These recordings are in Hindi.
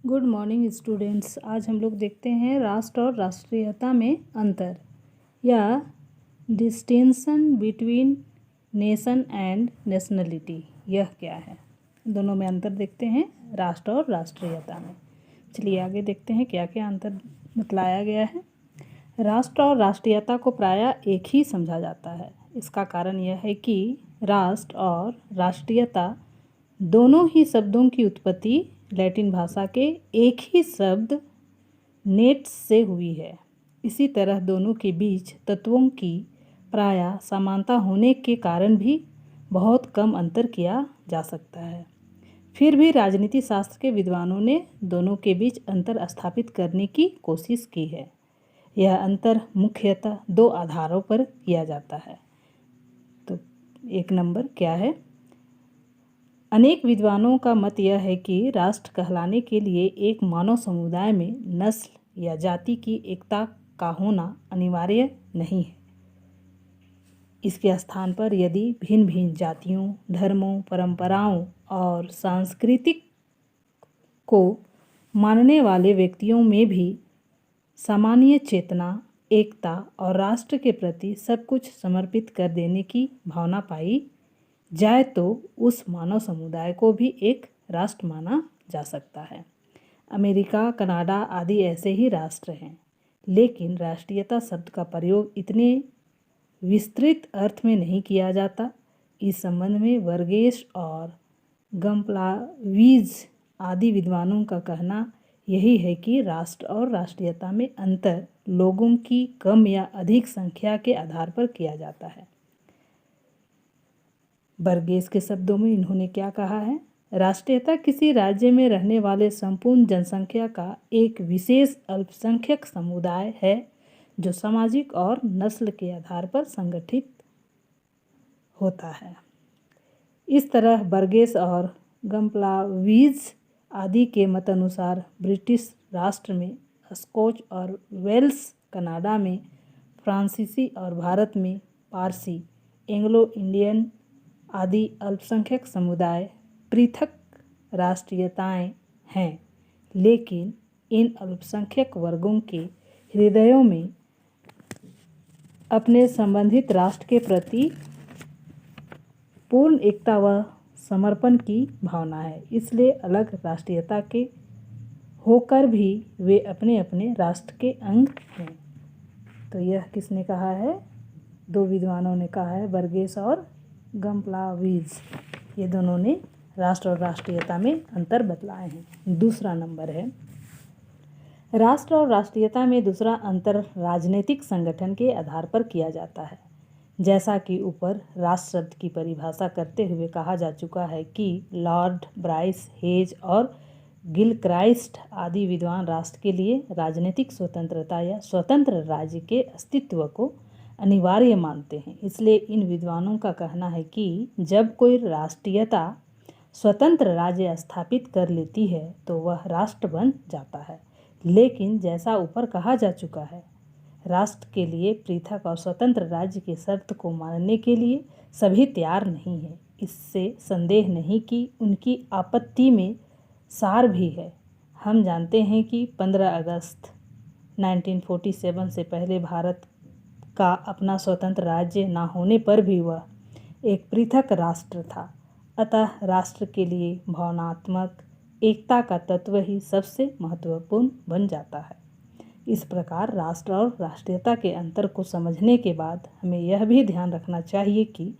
Good morning students. आज हम लोग देखते हैं राष्ट्र और राष्ट्रीयता में अंतर या distinction between nation and nationality. यह क्या है, दोनों में अंतर देखते हैं राष्ट्र और राष्ट्रीयता में। चलिए आगे देखते हैं क्या क्या अंतर बतलाया गया है। राष्ट्र और राष्ट्रीयता को प्रायः एक ही समझा जाता है। इसका कारण यह है कि राष्ट्र और राष्ट्रीयता दोनों ही शब्दों की उत्पत्ति लैटिन भाषा के एक ही शब्द नेट्स से हुई है। इसी तरह दोनों के बीच तत्वों की प्रायः समानता होने के कारण भी बहुत कम अंतर किया जा सकता है। फिर भी राजनीति शास्त्र के विद्वानों ने दोनों के बीच अंतर स्थापित करने की कोशिश की है। यह अंतर मुख्यतः दो आधारों पर किया जाता है। तो एक नंबर क्या है? अनेक विद्वानों का मत यह है कि राष्ट्र कहलाने के लिए एक मानव समुदाय में नस्ल या जाति की एकता का होना अनिवार्य नहीं है। इसके स्थान पर यदि भिन्न भिन्न जातियों, धर्मों, परंपराओं और सांस्कृतिक को मानने वाले व्यक्तियों में भी सामान्य चेतना, एकता और राष्ट्र के प्रति सब कुछ समर्पित कर देने की भावना पाई जाए तो उस मानव समुदाय को भी एक राष्ट्र माना जा सकता है। अमेरिका, कनाडा आदि ऐसे ही राष्ट्र हैं, लेकिन राष्ट्रीयता शब्द का प्रयोग इतने विस्तृत अर्थ में नहीं किया जाता। इस संबंध में वर्गेस और गम्प्लावीज आदि विद्वानों का कहना यही है कि राष्ट्र और राष्ट्रीयता में अंतर लोगों की कम या अधिक संख्या के आधार पर किया जाता है। बर्गेस के शब्दों में इन्होंने क्या कहा है? राष्ट्रीयता किसी राज्य में रहने वाले संपूर्ण जनसंख्या का एक विशेष अल्पसंख्यक समुदाय है जो सामाजिक और नस्ल के आधार पर संगठित होता है। इस तरह बर्गेस और गम्प्लावीज आदि के मत अनुसार ब्रिटिश राष्ट्र में स्कॉच और वेल्स, कनाडा में फ्रांसीसी और भारत में पारसी, एंग्लो इंडियन आदि अल्पसंख्यक समुदाय पृथक राष्ट्रीयताएं हैं, लेकिन इन अल्पसंख्यक वर्गों के हृदयों में अपने संबंधित राष्ट्र के प्रति पूर्ण एकता व समर्पण की भावना है। इसलिए अलग राष्ट्रीयता के होकर भी वे अपने अपने राष्ट्र के अंग हैं। तो यह किसने कहा है? दो विद्वानों ने कहा है, बर्गेस और गम्प्लावीज। ये दोनों ने राष्ट्र और राष्ट्रीयता में अंतर बतलाए हैं। दूसरा नंबर है राष्ट्र और राष्ट्रीयता में दूसरा अंतर राजनीतिक संगठन के आधार पर किया जाता है। जैसा कि ऊपर राष्ट्र शब्द की परिभाषा करते हुए कहा जा चुका है कि लॉर्ड ब्राइस, हेज और गिलक्राइस्ट आदि विद्वान राष्ट्र के लिए राजनीतिक स्वतंत्रता या स्वतंत्र राज्य के अस्तित्व को अनिवार्य मानते हैं। इसलिए इन विद्वानों का कहना है कि जब कोई राष्ट्रीयता स्वतंत्र राज्य स्थापित कर लेती है तो वह राष्ट्र बन जाता है। लेकिन जैसा ऊपर कहा जा चुका है, राष्ट्र के लिए पृथक और स्वतंत्र राज्य की शर्त को मानने के लिए सभी तैयार नहीं हैं। इससे संदेह नहीं कि उनकी आपत्ति में सार भी है। हम जानते हैं कि 15 अगस्त 1947 से पहले भारत का अपना स्वतंत्र राज्य न होने पर भी वह एक पृथक राष्ट्र था। अतः राष्ट्र के लिए भावनात्मक एकता का तत्व ही सबसे महत्वपूर्ण बन जाता है। इस प्रकार राष्ट्र और राष्ट्रीयता के अंतर को समझने के बाद हमें यह भी ध्यान रखना चाहिए कि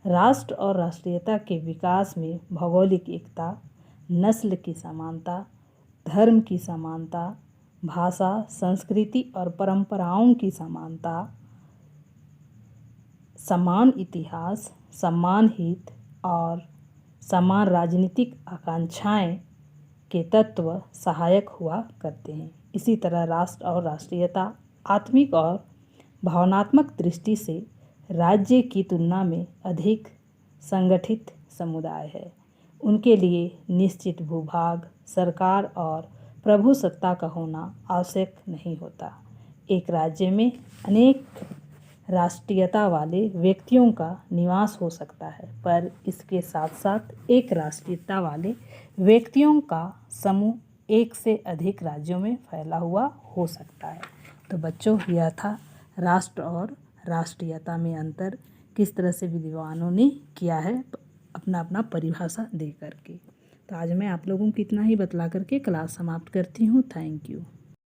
राष्ट्र और राष्ट्रीयता के विकास में भौगोलिक एकता, नस्ल की समानता, धर्म की समानता, भाषा, संस्कृति और परंपराओं की समानता, समान इतिहास, समान हित और समान राजनीतिक आकांक्षाएं के तत्व सहायक हुआ करते हैं। इसी तरह राष्ट्र और राष्ट्रीयता आत्मिक और भावनात्मक दृष्टि से राज्य की तुलना में अधिक संगठित समुदाय है। उनके लिए निश्चित भूभाग, सरकार और प्रभुसत्ता का होना आवश्यक नहीं होता। एक राज्य में अनेक राष्ट्रीयता वाले व्यक्तियों का निवास हो सकता है, पर इसके साथ साथ एक राष्ट्रीयता वाले व्यक्तियों का समूह एक से अधिक राज्यों में फैला हुआ हो सकता है। तो बच्चों, यह था राष्ट्र और राष्ट्रीयता में अंतर, किस तरह से विद्वानों ने किया है अपना अपना परिभाषा दे करके। तो आज मैं आप लोगों को इतना ही बतला करके क्लास समाप्त करती हूँ। Thank you.